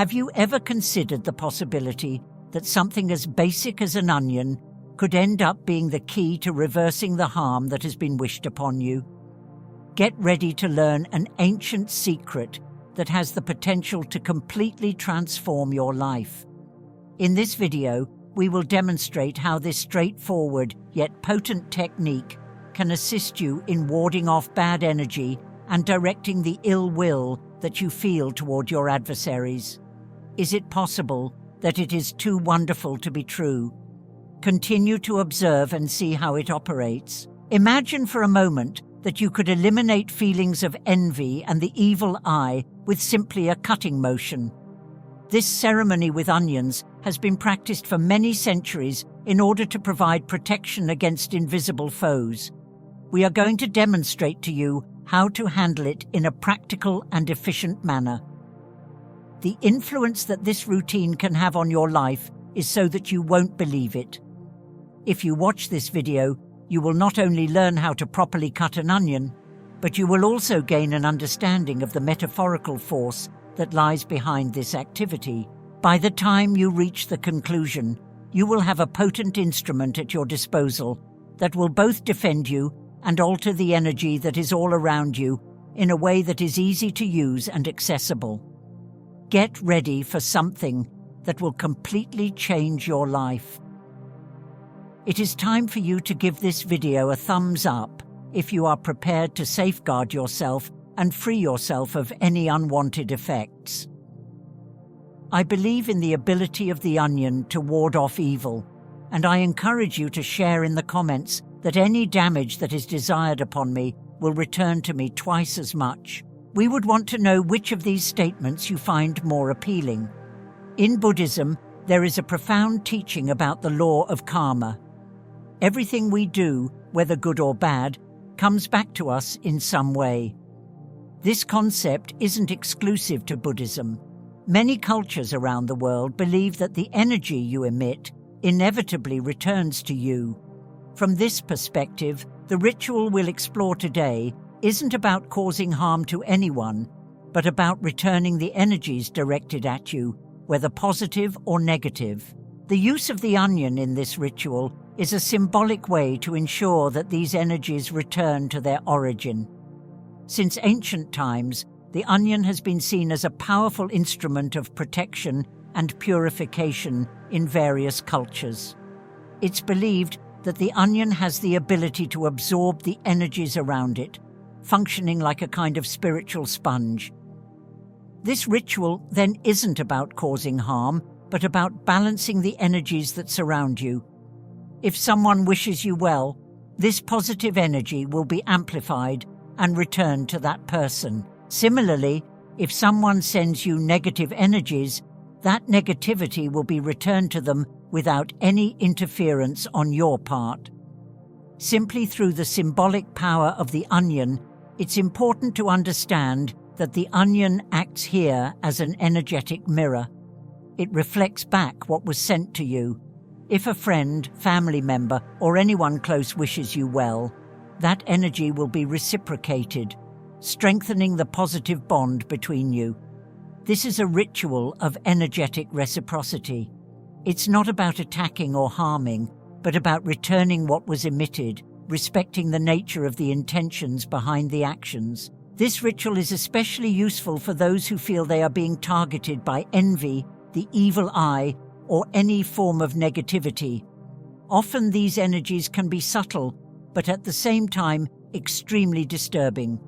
Have you ever considered the possibility that something as basic as an onion could end up being the key to reversing the harm that has been wished upon you? Get ready to learn an ancient secret that has the potential to completely transform your life. In this video, we will demonstrate how this straightforward yet potent technique can assist you in warding off bad energy and directing the ill will that you feel toward your adversaries. Is it possible that it is too wonderful to be true? Continue to observe and see how it operates. Imagine for a moment that you could eliminate feelings of envy and the evil eye with simply a cutting motion. This ceremony with onions has been practiced for many centuries in order to provide protection against invisible foes. We are going to demonstrate to you how to handle it in a practical and efficient manner. The influence that this routine can have on your life is so that you won't believe it. If you watch this video, you will not only learn how to properly cut an onion, but you will also gain an understanding of the metaphorical force that lies behind this activity. By the time you reach the conclusion, you will have a potent instrument at your disposal that will both defend you and alter the energy that is all around you in a way that is easy to use and accessible. Get ready for something that will completely change your life. It is time for you to give this video a thumbs up if you are prepared to safeguard yourself and free yourself of any unwanted effects. I believe in the ability of the onion to ward off evil, and I encourage you to share in the comments that any damage that is desired upon me will return to me twice as much. We would want to know which of these statements you find more appealing. In Buddhism, there is a profound teaching about the law of karma. Everything we do, whether good or bad, comes back to us in some way. This concept isn't exclusive to Buddhism. Many cultures around the world believe that the energy you emit inevitably returns to you. From this perspective, the ritual we'll explore today isn't about causing harm to anyone, but about returning the energies directed at you, whether positive or negative. The use of the onion in this ritual is a symbolic way to ensure that these energies return to their origin. Since ancient times, the onion has been seen as a powerful instrument of protection and purification in various cultures. It's believed that the onion has the ability to absorb the energies around it, functioning like a kind of spiritual sponge. This ritual then isn't about causing harm, but about balancing the energies that surround you. If someone wishes you well, this positive energy will be amplified and returned to that person. Similarly, if someone sends you negative energies, that negativity will be returned to them without any interference on your part. Simply through the symbolic power of the onion, it's important to understand that the onion acts here as an energetic mirror. It reflects back what was sent to you. If a friend, family member, or anyone close wishes you well, that energy will be reciprocated, strengthening the positive bond between you. This is a ritual of energetic reciprocity. It's not about attacking or harming, but about returning what was emitted, respecting the nature of the intentions behind the actions. This ritual is especially useful for those who feel they are being targeted by envy, the evil eye, or any form of negativity. Often these energies can be subtle, but at the same time extremely disturbing.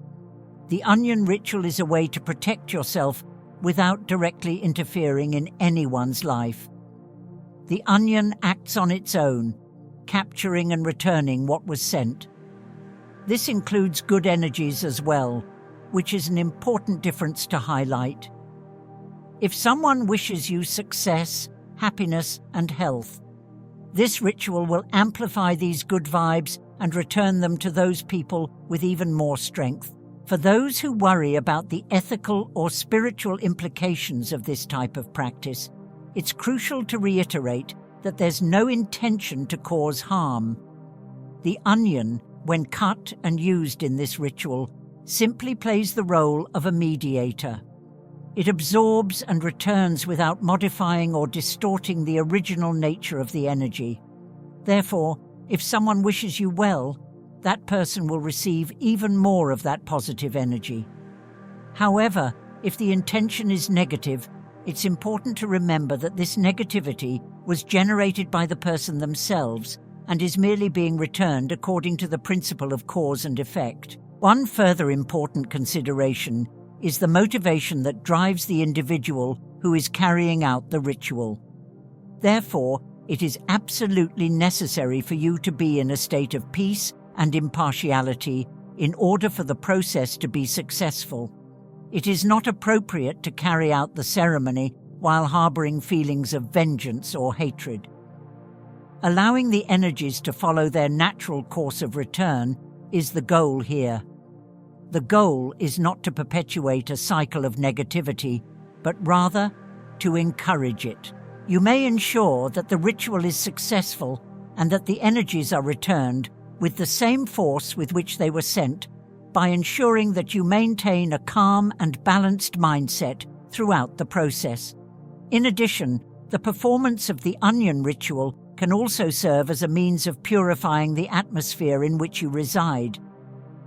The onion ritual is a way to protect yourself without directly interfering in anyone's life. The onion acts on its own, capturing and returning what was sent. This includes good energies as well, which is an important difference to highlight. If someone wishes you success, happiness, and health, this ritual will amplify these good vibes and return them to those people with even more strength. For those who worry about the ethical or spiritual implications of this type of practice, it's crucial to reiterate that there's no intention to cause harm. The onion, when cut and used in this ritual, simply plays the role of a mediator. It absorbs and returns without modifying or distorting the original nature of the energy. Therefore, if someone wishes you well, that person will receive even more of that positive energy. However, if the intention is negative, it's important to remember that this negativity was generated by the person themselves and is merely being returned according to the principle of cause and effect. One further important consideration is the motivation that drives the individual who is carrying out the ritual. Therefore, it is absolutely necessary for you to be in a state of peace and impartiality in order for the process to be successful. It is not appropriate to carry out the ceremony while harboring feelings of vengeance or hatred. Allowing the energies to follow their natural course of return is the goal here. The goal is not to perpetuate a cycle of negativity, but rather to encourage it. You may ensure that the ritual is successful and that the energies are returned with the same force with which they were sent by ensuring that you maintain a calm and balanced mindset throughout the process. In addition, the performance of the onion ritual can also serve as a means of purifying the atmosphere in which you reside.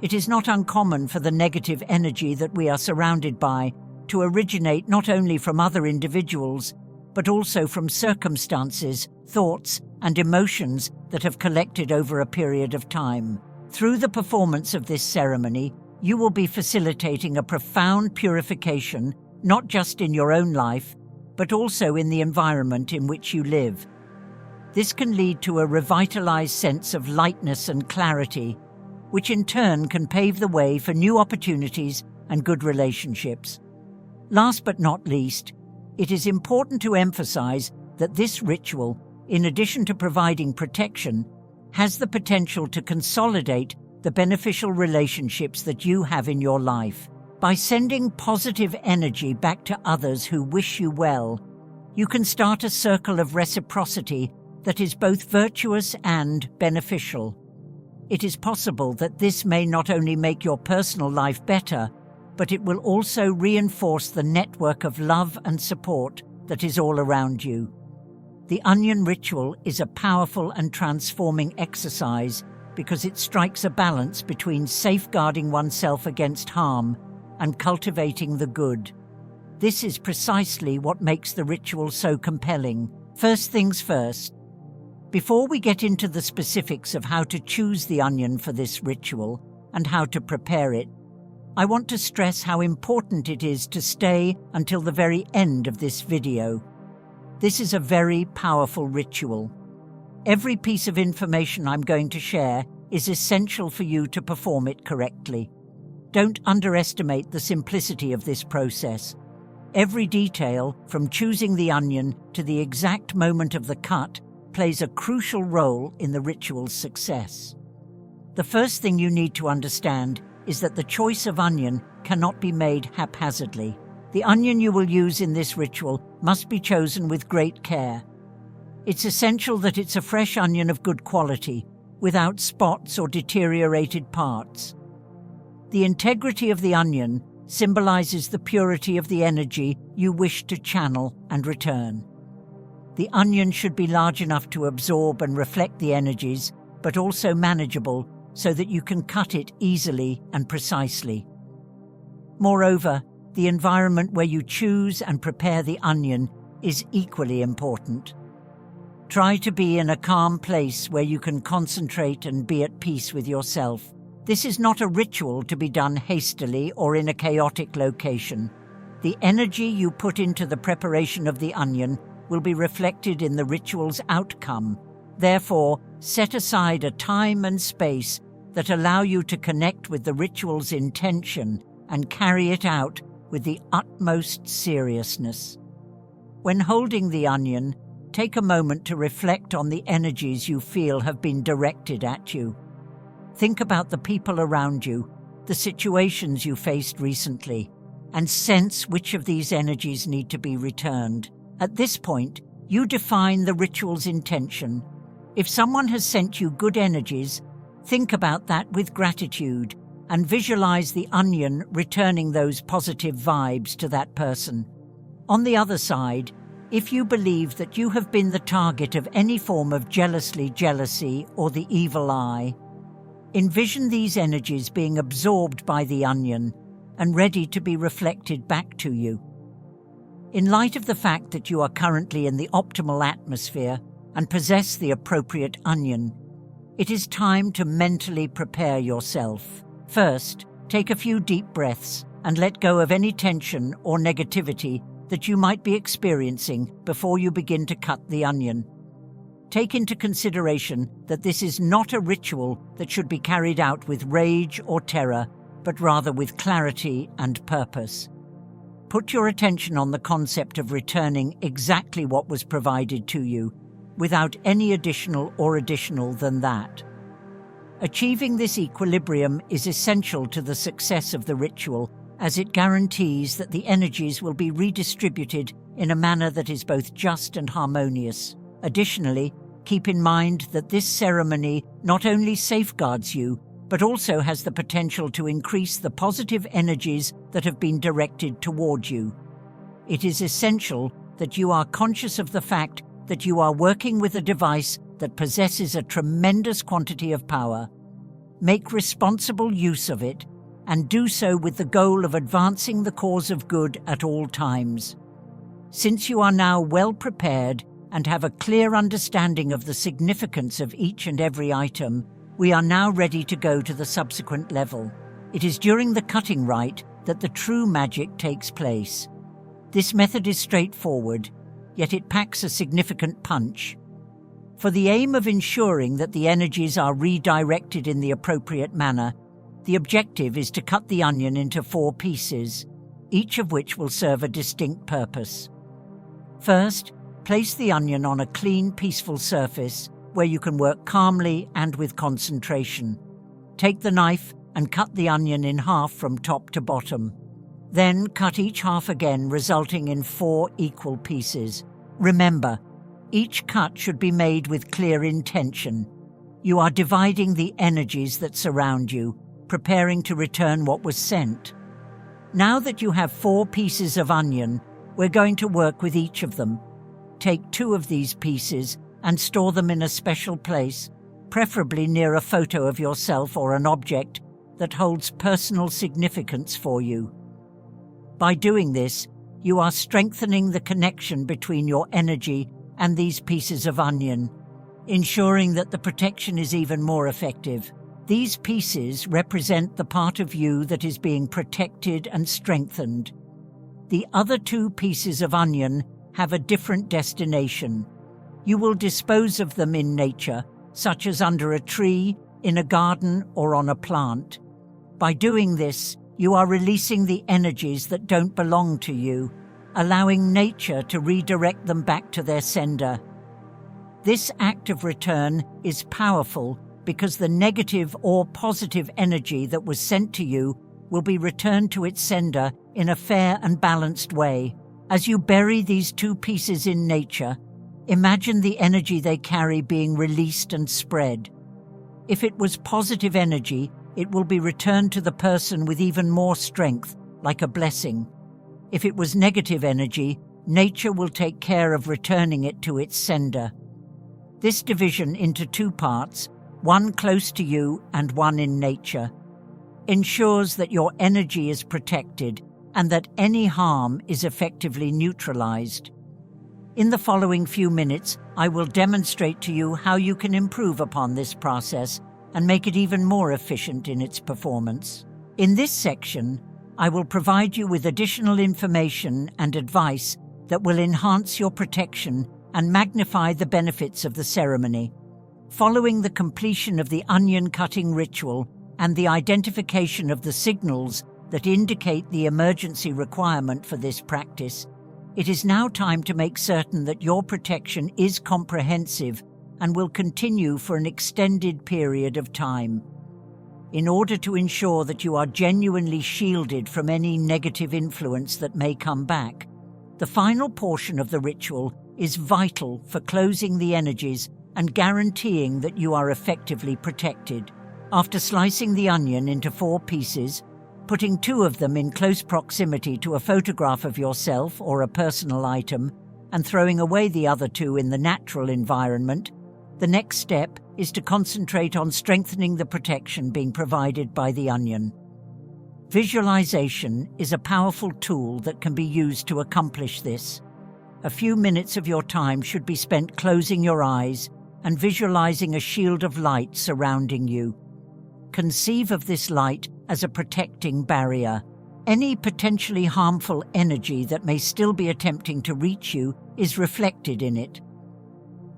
It is not uncommon for the negative energy that we are surrounded by to originate not only from other individuals, but also from circumstances, thoughts, and emotions that have collected over a period of time. Through the performance of this ceremony, you will be facilitating a profound purification, not just in your own life, but also in the environment in which you live. This can lead to a revitalized sense of lightness and clarity, which in turn can pave the way for new opportunities and good relationships. Last but not least, it is important to emphasize that this ritual, in addition to providing protection, has the potential to consolidate the beneficial relationships that you have in your life. By sending positive energy back to others who wish you well, you can start a circle of reciprocity that is both virtuous and beneficial. It is possible that this may not only make your personal life better, but it will also reinforce the network of love and support that is all around you. The onion ritual is a powerful and transforming exercise because it strikes a balance between safeguarding oneself against harm and cultivating the good. This is precisely what makes the ritual so compelling. First things first. Before we get into the specifics of how to choose the onion for this ritual and how to prepare it, I want to stress how important it is to stay until the very end of this video. This is a very powerful ritual. Every piece of information I'm going to share is essential for you to perform it correctly. Don't underestimate the simplicity of this process. Every detail, from choosing the onion to the exact moment of the cut, plays a crucial role in the ritual's success. The first thing you need to understand is that the choice of onion cannot be made haphazardly. The onion you will use in this ritual must be chosen with great care. It's essential that it's a fresh onion of good quality, without spots or deteriorated parts. The integrity of the onion symbolizes the purity of the energy you wish to channel and return. The onion should be large enough to absorb and reflect the energies, but also manageable so that you can cut it easily and precisely. Moreover, the environment where you choose and prepare the onion is equally important. Try to be in a calm place where you can concentrate and be at peace with yourself. This is not a ritual to be done hastily or in a chaotic location. The energy you put into the preparation of the onion will be reflected in the ritual's outcome. Therefore, set aside a time and space that allow you to connect with the ritual's intention and carry it out with the utmost seriousness. When holding the onion, take a moment to reflect on the energies you feel have been directed at you. Think about the people around you, the situations you faced recently, and sense which of these energies need to be returned. At this point, you define the ritual's intention. If someone has sent you good energies, think about that with gratitude and visualize the onion returning those positive vibes to that person. On the other side, if you believe that you have been the target of any form of jealousy or the evil eye, envision these energies being absorbed by the onion and ready to be reflected back to you. In light of the fact that you are currently in the optimal atmosphere and possess the appropriate onion, it is time to mentally prepare yourself. First, take a few deep breaths and let go of any tension or negativity that you might be experiencing before you begin to cut the onion. Take into consideration that this is not a ritual that should be carried out with rage or terror, but rather with clarity and purpose. Put your attention on the concept of returning exactly what was provided to you, without any additional than that. Achieving this equilibrium is essential to the success of the ritual, as it guarantees that the energies will be redistributed in a manner that is both just and harmonious. Additionally, keep in mind that this ceremony not only safeguards you, but also has the potential to increase the positive energies that have been directed toward you. It is essential that you are conscious of the fact that you are working with a device that possesses a tremendous quantity of power. Make responsible use of it, and do so with the goal of advancing the cause of good at all times. Since you are now well prepared and have a clear understanding of the significance of each and every item, we are now ready to go to the subsequent level. It is during the cutting rite that the true magic takes place. This method is straightforward, yet it packs a significant punch. For the aim of ensuring that the energies are redirected in the appropriate manner, the objective is to cut the onion into 4 pieces, each of which will serve a distinct purpose. First, place the onion on a clean, peaceful surface where you can work calmly and with concentration. Take the knife and cut the onion in half from top to bottom. Then cut each half again, resulting in 4 equal pieces. Remember, each cut should be made with clear intention. You are dividing the energies that surround you, preparing to return what was sent. Now that you have 4 pieces of onion, we're going to work with each of them. Take 2 of these pieces and store them in a special place, preferably near a photo of yourself or an object that holds personal significance for you. By doing this, you are strengthening the connection between your energy and these pieces of onion, ensuring that the protection is even more effective. These pieces represent the part of you that is being protected and strengthened. The other 2 pieces of onion have a different destination. You will dispose of them in nature, such as under a tree, in a garden, or on a plant. By doing this, you are releasing the energies that don't belong to you, allowing nature to redirect them back to their sender. This act of return is powerful because the negative or positive energy that was sent to you will be returned to its sender in a fair and balanced way. As you bury these 2 pieces in nature, imagine the energy they carry being released and spread. If it was positive energy, it will be returned to the person with even more strength, like a blessing. If it was negative energy, nature will take care of returning it to its sender. This division into 2 parts, one close to you and one in nature, ensures that your energy is protected and that any harm is effectively neutralized. In the following few minutes, I will demonstrate to you how you can improve upon this process and make it even more efficient in its performance. In this section, I will provide you with additional information and advice that will enhance your protection and magnify the benefits of the ceremony. Following the completion of the onion cutting ritual and the identification of the signals that indicate the emergency requirement for this practice, it is now time to make certain that your protection is comprehensive and will continue for an extended period of time. In order to ensure that you are genuinely shielded from any negative influence that may come back, the final portion of the ritual is vital for closing the energies and guaranteeing that you are effectively protected. After slicing the onion into 4 pieces, putting 2 of them in close proximity to a photograph of yourself or a personal item, and throwing away the other 2 in the natural environment, the next step is to concentrate on strengthening the protection being provided by the onion. Visualization is a powerful tool that can be used to accomplish this. A few minutes of your time should be spent closing your eyes and visualizing a shield of light surrounding you. Conceive of this light as a protecting barrier. Any potentially harmful energy that may still be attempting to reach you is reflected in it.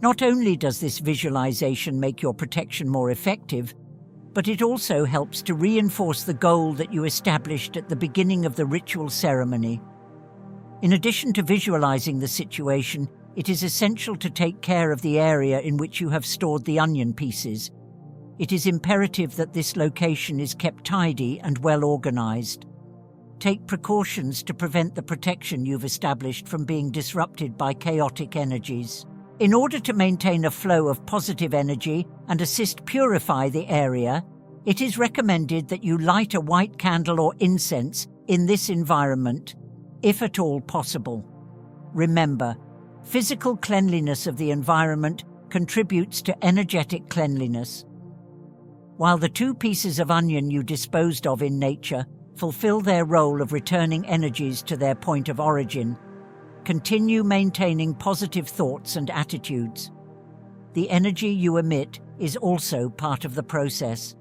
Not only does this visualization make your protection more effective, but it also helps to reinforce the goal that you established at the beginning of the ritual ceremony. In addition to visualizing the situation, it is essential to take care of the area in which you have stored the onion pieces. It is imperative that this location is kept tidy and well organized. Take precautions to prevent the protection you've established from being disrupted by chaotic energies. In order to maintain a flow of positive energy and assist purify the area, it is recommended that you light a white candle or incense in this environment, if at all possible. Remember, physical cleanliness of the environment contributes to energetic cleanliness. While the 2 pieces of onion you disposed of in nature fulfill their role of returning energies to their point of origin, continue maintaining positive thoughts and attitudes. The energy you emit is also part of the process.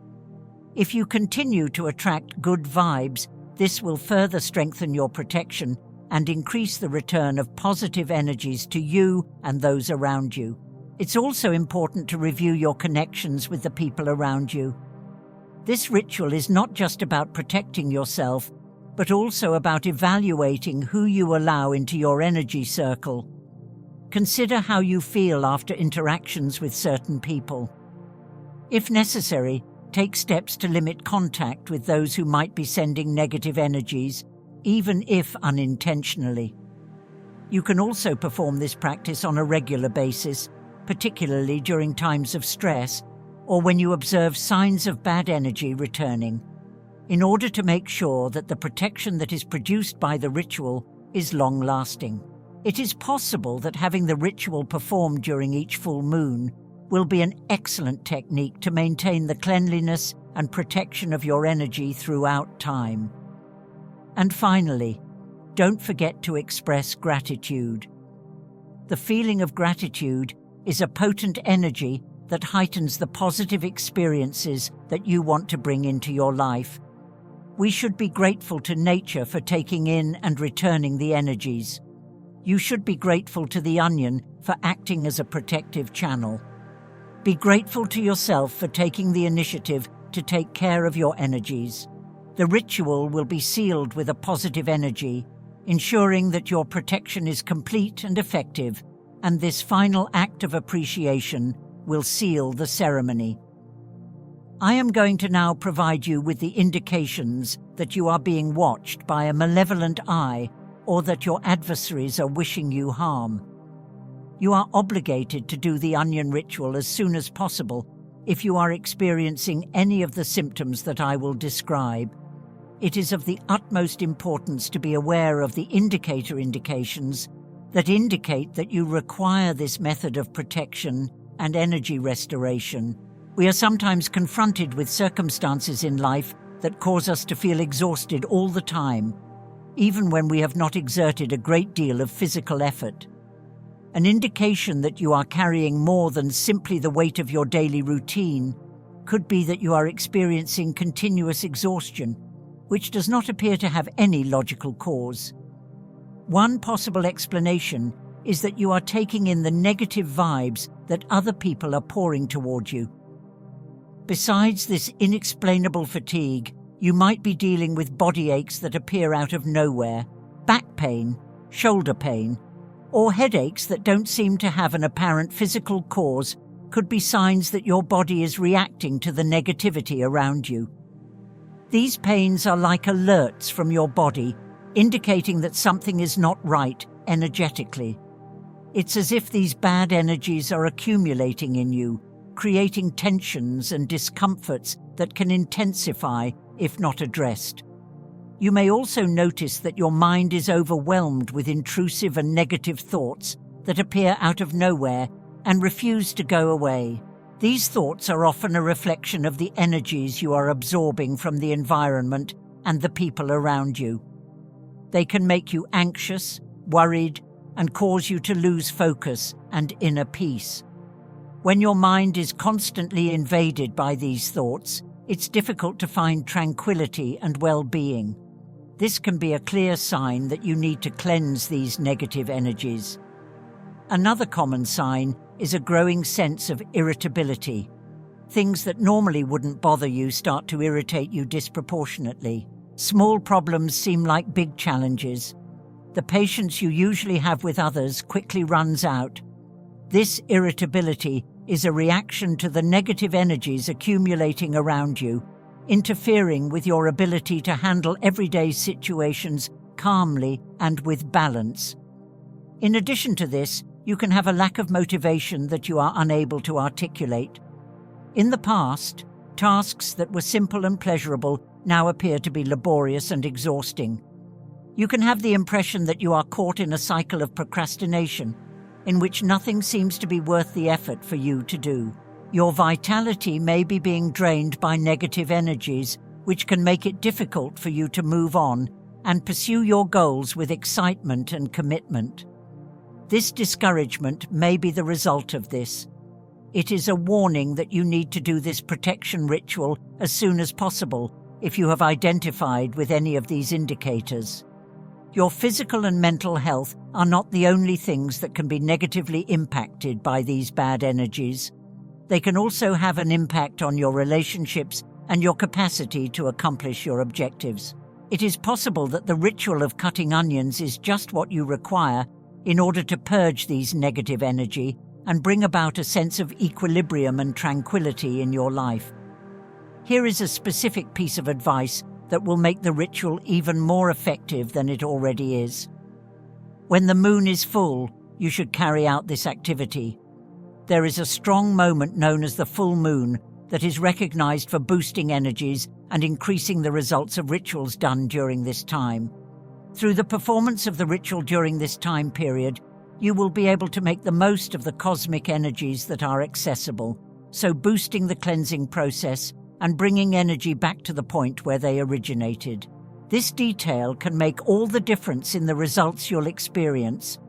If you continue to attract good vibes, this will further strengthen your protection and increase the return of positive energies to you and those around you. It's also important to review your connections with the people around you. This ritual is not just about protecting yourself, but also about evaluating who you allow into your energy circle. Consider how you feel after interactions with certain people. If necessary, take steps to limit contact with those who might be sending negative energies, even if unintentionally. You can also perform this practice on a regular basis, particularly during times of stress or when you observe signs of bad energy returning, in order to make sure that the protection that is produced by the ritual is long-lasting. It is possible that having the ritual performed during each full moon will be an excellent technique to maintain the cleanliness and protection of your energy throughout time. And finally, don't forget to express gratitude. The feeling of gratitude is a potent energy that heightens the positive experiences that you want to bring into your life. We should be grateful to nature for taking in and returning the energies. You should be grateful to the onion for acting as a protective channel. Be grateful to yourself for taking the initiative to take care of your energies. The ritual will be sealed with a positive energy, ensuring that your protection is complete and effective, and this final act of appreciation will seal the ceremony. I am going to now provide you with the indications that you are being watched by a malevolent eye or that your adversaries are wishing you harm. You are obligated to do the onion ritual as soon as possible if you are experiencing any of the symptoms that I will describe. It is of the utmost importance to be aware of the indications that indicate that you require this method of protection and energy restoration. We are sometimes confronted with circumstances in life that cause us to feel exhausted all the time, even when we have not exerted a great deal of physical effort. An indication that you are carrying more than simply the weight of your daily routine could be that you are experiencing continuous exhaustion, which does not appear to have any logical cause. One possible explanation is that you are taking in the negative vibes that other people are pouring toward you. Besides this inexplainable fatigue, you might be dealing with body aches that appear out of nowhere, back pain, shoulder pain, or headaches that don't seem to have an apparent physical cause could be signs that your body is reacting to the negativity around you. These pains are like alerts from your body, indicating that something is not right energetically. It's as if these bad energies are accumulating in you, creating tensions and discomforts that can intensify if not addressed. You may also notice that your mind is overwhelmed with intrusive and negative thoughts that appear out of nowhere and refuse to go away. These thoughts are often a reflection of the energies you are absorbing from the environment and the people around you. They can make you anxious, worried, and cause you to lose focus and inner peace. When your mind is constantly invaded by these thoughts, it's difficult to find tranquility and well-being. This can be a clear sign that you need to cleanse these negative energies. Another common sign is a growing sense of irritability. Things that normally wouldn't bother you start to irritate you disproportionately. Small problems seem like big challenges. The patience you usually have with others quickly runs out. This irritability is a reaction to the negative energies accumulating around you, interfering with your ability to handle everyday situations calmly and with balance. In addition to this, you can have a lack of motivation that you are unable to articulate. In the past, tasks that were simple and pleasurable now appear to be laborious and exhausting. You can have the impression that you are caught in a cycle of procrastination, in which nothing seems to be worth the effort for you to do. Your vitality may be being drained by negative energies, which can make it difficult for you to move on and pursue your goals with excitement and commitment. This discouragement may be the result of this. It is a warning that you need to do this protection ritual as soon as possible if you have identified with any of these indicators. Your physical and mental health are not the only things that can be negatively impacted by these bad energies. They can also have an impact on your relationships and your capacity to accomplish your objectives. It is possible that the ritual of cutting onions is just what you require in order to purge these negative energy and bring about a sense of equilibrium and tranquility in your life. Here is a specific piece of advice that will make the ritual even more effective than it already is. When the moon is full, you should carry out this activity. There is a strong moment known as the full moon that is recognized for boosting energies and increasing the results of rituals done during this time. Through the performance of the ritual during this time period, you will be able to make the most of the cosmic energies that are accessible, so boosting the cleansing process and bringing energy back to the point where they originated. This detail can make all the difference in the results you'll experience.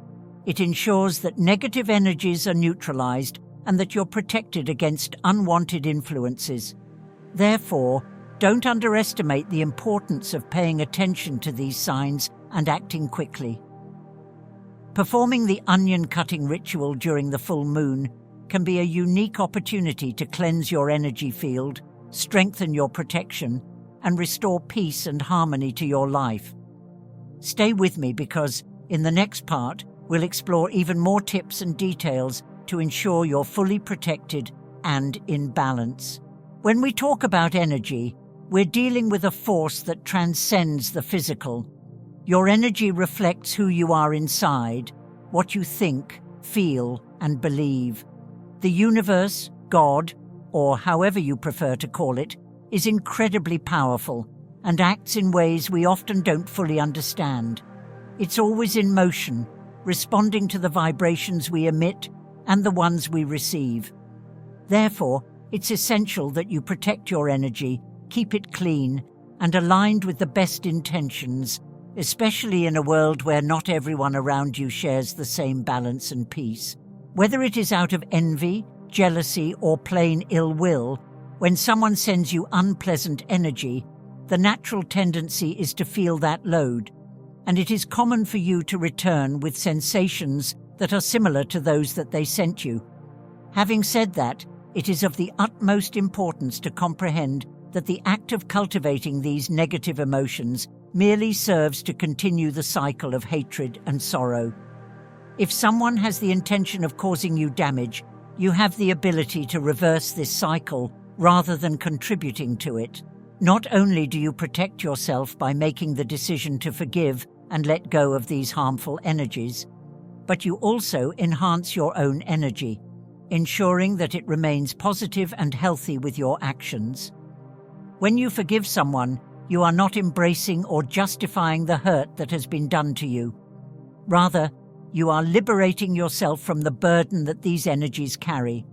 It ensures that negative energies are neutralized and that you're protected against unwanted influences. Therefore, don't underestimate the importance of paying attention to these signs and acting quickly. Performing the onion cutting ritual during the full moon can be a unique opportunity to cleanse your energy field, strengthen your protection, and restore peace and harmony to your life. Stay with me because, in the next part, we'll explore even more tips and details to ensure you're fully protected and in balance. When we talk about energy, we're dealing with a force that transcends the physical. Your energy reflects who you are inside, what you think, feel, and believe. The universe, God, or however you prefer to call it, is incredibly powerful and acts in ways we often don't fully understand. It's always in motion, responding to the vibrations we emit and the ones we receive. Therefore, it's essential that you protect your energy, keep it clean, and aligned with the best intentions, especially in a world where not everyone around you shares the same balance and peace. Whether it is out of envy, jealousy, or plain ill will, when someone sends you unpleasant energy, the natural tendency is to feel that load, and it is common for you to return with sensations that are similar to those that they sent you. Having said that, it is of the utmost importance to comprehend that the act of cultivating these negative emotions merely serves to continue the cycle of hatred and sorrow. If someone has the intention of causing you damage, you have the ability to reverse this cycle rather than contributing to it. Not only do you protect yourself by making the decision to forgive and let go of these harmful energies, but you also enhance your own energy. ensuring that it remains positive and healthy with your actions. When you forgive someone, you are not embracing or justifying the hurt that has been done to you. Rather, you are liberating yourself from the burden that these energies carry.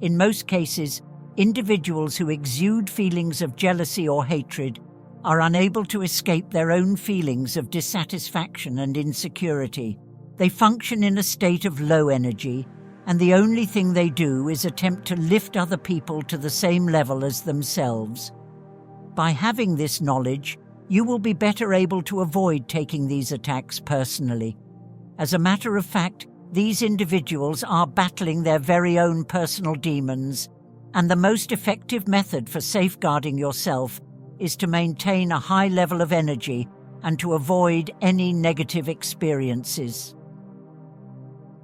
In most cases, individuals who exude feelings of jealousy or hatred are unable to escape their own feelings of dissatisfaction and insecurity. They function in a state of low energy, and the only thing they do is attempt to lift other people to the same level as themselves. By having this knowledge, you will be better able to avoid taking these attacks personally. As a matter of fact, these individuals are battling their very own personal demons, and the most effective method for safeguarding yourself is to maintain a high level of energy and to avoid any negative experiences.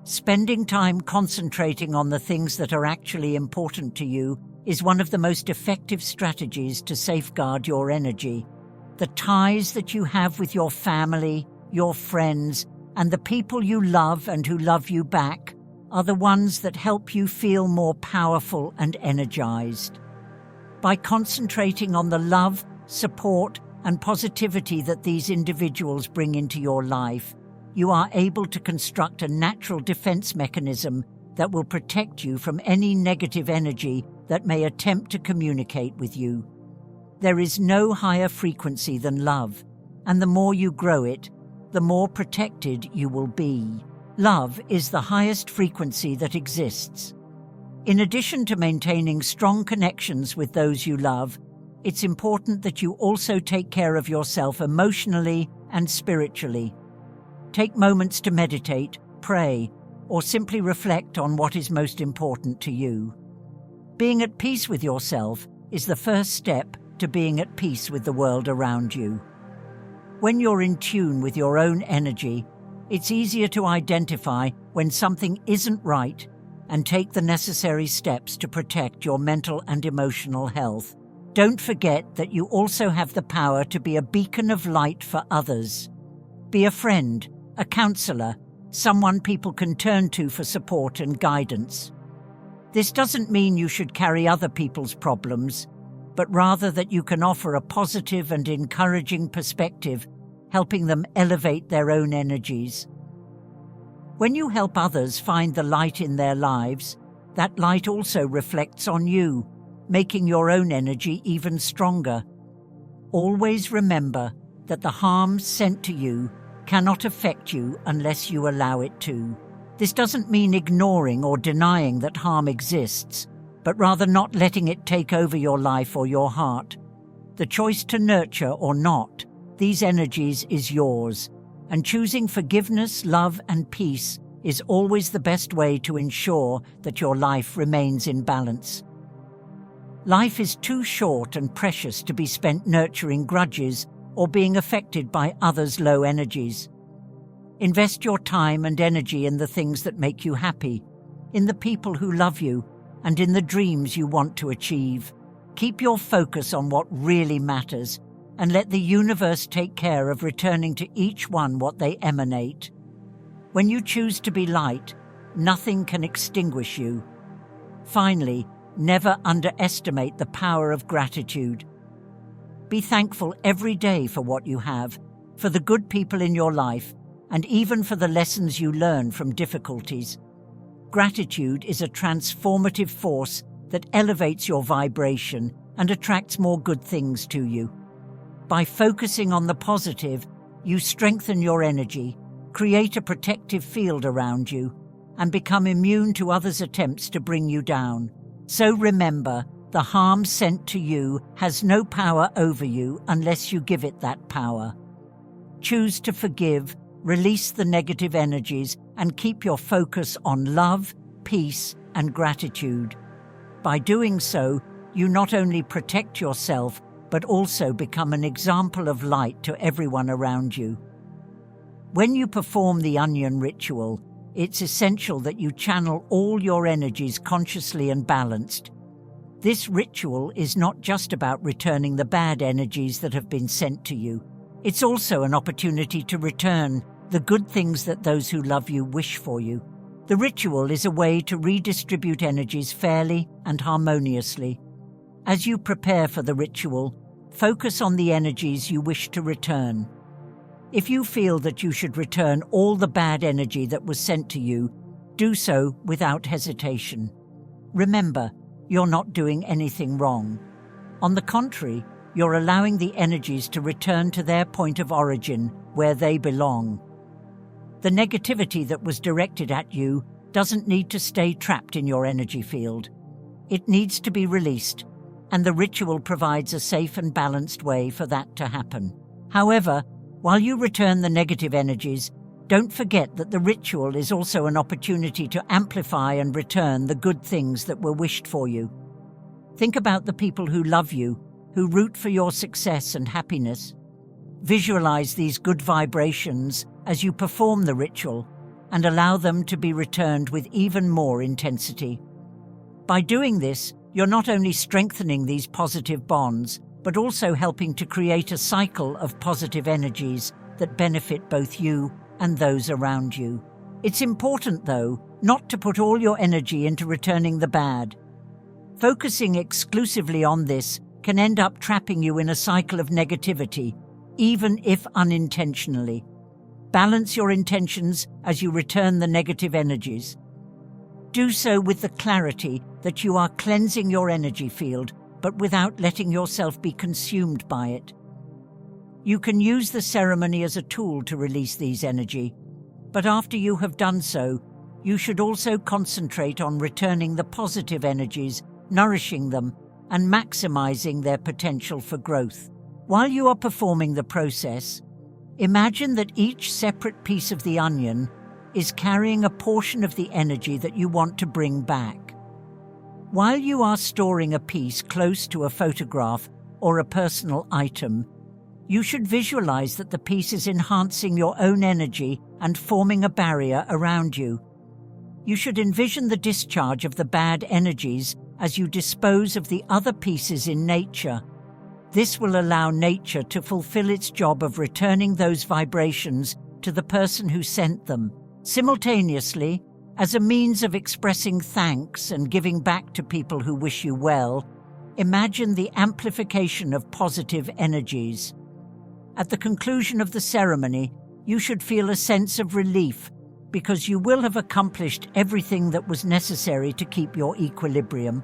Spending time concentrating on the things that are actually important to you is one of the most effective strategies to safeguard your energy. The ties that you have with your family, your friends, and the people you love and who love you back are the ones that help you feel more powerful and energized. By concentrating on the love, support, and positivity that these individuals bring into your life, you are able to construct a natural defense mechanism that will protect you from any negative energy that may attempt to communicate with you. There is no higher frequency than love, and the more you grow it, the more protected you will be. Love is the highest frequency that exists. In addition to maintaining strong connections with those you love, it's important that you also take care of yourself emotionally and spiritually. Take moments to meditate, pray, or simply reflect on what is most important to you. Being at peace with yourself is the first step to being at peace with the world around you. When you're in tune with your own energy, it's easier to identify when something isn't right and take the necessary steps to protect your mental and emotional health. Don't forget that you also have the power to be a beacon of light for others. Be a friend, a counselor, someone people can turn to for support and guidance. This doesn't mean you should carry other people's problems, but rather that you can offer a positive and encouraging perspective, helping them elevate their own energies. When you help others find the light in their lives, that light also reflects on you, making your own energy even stronger. Always remember that the harm sent to you cannot affect you unless you allow it to. This doesn't mean ignoring or denying that harm exists, but rather not letting it take over your life or your heart. The choice to nurture or not these energies is yours, and choosing forgiveness, love, and peace is always the best way to ensure that your life remains in balance. Life is too short and precious to be spent nurturing grudges or being affected by others' low energies. Invest your time and energy in the things that make you happy, in the people who love you, and in the dreams you want to achieve. Keep your focus on what really matters, and let the universe take care of returning to each one what they emanate. When you choose to be light, nothing can extinguish you. Finally, never underestimate the power of gratitude. Be thankful every day for what you have, for the good people in your life, and even for the lessons you learn from difficulties. Gratitude is a transformative force that elevates your vibration and attracts more good things to you. By focusing on the positive, you strengthen your energy, create a protective field around you, and become immune to others' attempts to bring you down. So remember, the harm sent to you has no power over you unless you give it that power. Choose to forgive, release the negative energies, and keep your focus on love, peace, and gratitude. By doing so, you not only protect yourself, but also become an example of light to everyone around you. When you perform the onion ritual, it's essential that you channel all your energies consciously and balanced. This ritual is not just about returning the bad energies that have been sent to you. It's also an opportunity to return the good things that those who love you wish for you. The ritual is a way to redistribute energies fairly and harmoniously. As you prepare for the ritual, focus on the energies you wish to return. If you feel that you should return all the bad energy that was sent to you, do so without hesitation. Remember, you're not doing anything wrong. On the contrary, you're allowing the energies to return to their point of origin, where they belong. The negativity that was directed at you doesn't need to stay trapped in your energy field. It needs to be released, and the ritual provides a safe and balanced way for that to happen. However, while you return the negative energies, don't forget that the ritual is also an opportunity to amplify and return the good things that were wished for you. Think about the people who love you, who root for your success and happiness. Visualize these good vibrations as you perform the ritual and allow them to be returned with even more intensity. By doing this, you're not only strengthening these positive bonds, but also helping to create a cycle of positive energies that benefit both you and those around you. It's important, though, not to put all your energy into returning the bad. Focusing exclusively on this can end up trapping you in a cycle of negativity, even if unintentionally. Balance your intentions as you return the negative energies. Do so with the clarity that you are cleansing your energy field, but without letting yourself be consumed by it. You can use the ceremony as a tool to release these energy, but after you have done so, you should also concentrate on returning the positive energies, nourishing them, and maximizing their potential for growth. While you are performing the process, imagine that each separate piece of the onion is carrying a portion of the energy that you want to bring back. While you are storing a piece close to a photograph or a personal item, you should visualize that the piece is enhancing your own energy and forming a barrier around you. You should envision the discharge of the bad energies as you dispose of the other pieces in nature. This will allow nature to fulfill its job of returning those vibrations to the person who sent them. Simultaneously, as a means of expressing thanks and giving back to people who wish you well, imagine the amplification of positive energies. At the conclusion of the ceremony, you should feel a sense of relief because you will have accomplished everything that was necessary to keep your equilibrium.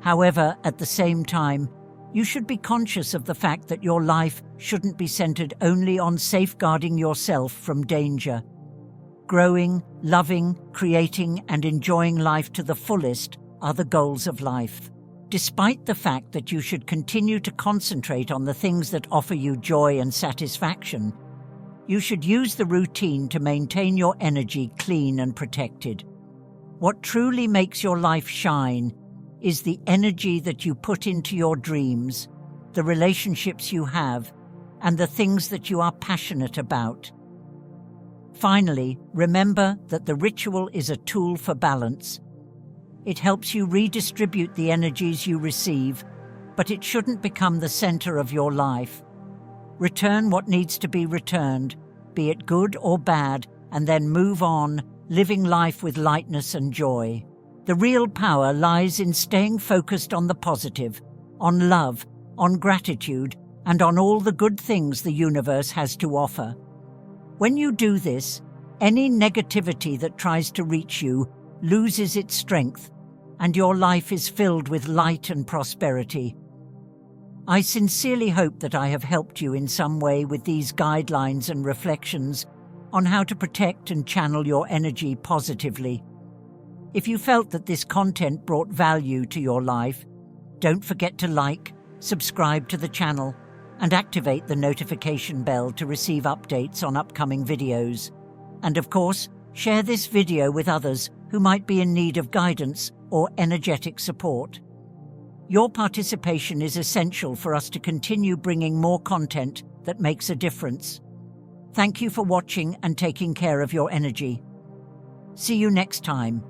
However, at the same time, you should be conscious of the fact that your life shouldn't be centered only on safeguarding yourself from danger. Growing, loving, creating, and enjoying life to the fullest are the goals of life. Despite the fact that you should continue to concentrate on the things that offer you joy and satisfaction, you should use the routine to maintain your energy clean and protected. What truly makes your life shine is the energy that you put into your dreams, the relationships you have, and the things that you are passionate about. Finally, remember that the ritual is a tool for balance. It helps you redistribute the energies you receive, but it shouldn't become the center of your life. Return what needs to be returned, be it good or bad, and then move on, living life with lightness and joy. The real power lies in staying focused on the positive, on love, on gratitude, and on all the good things the universe has to offer. When you do this, any negativity that tries to reach you loses its strength, and your life is filled with light and prosperity. I sincerely hope that I have helped you in some way with these guidelines and reflections on how to protect and channel your energy positively. If you felt that this content brought value to your life, don't forget to like, subscribe to the channel, and activate the notification bell to receive updates on upcoming videos. And of course, share this video with others who might be in need of guidance or energetic support. Your participation is essential for us to continue bringing more content that makes a difference. Thank you for watching and taking care of your energy. See you next time.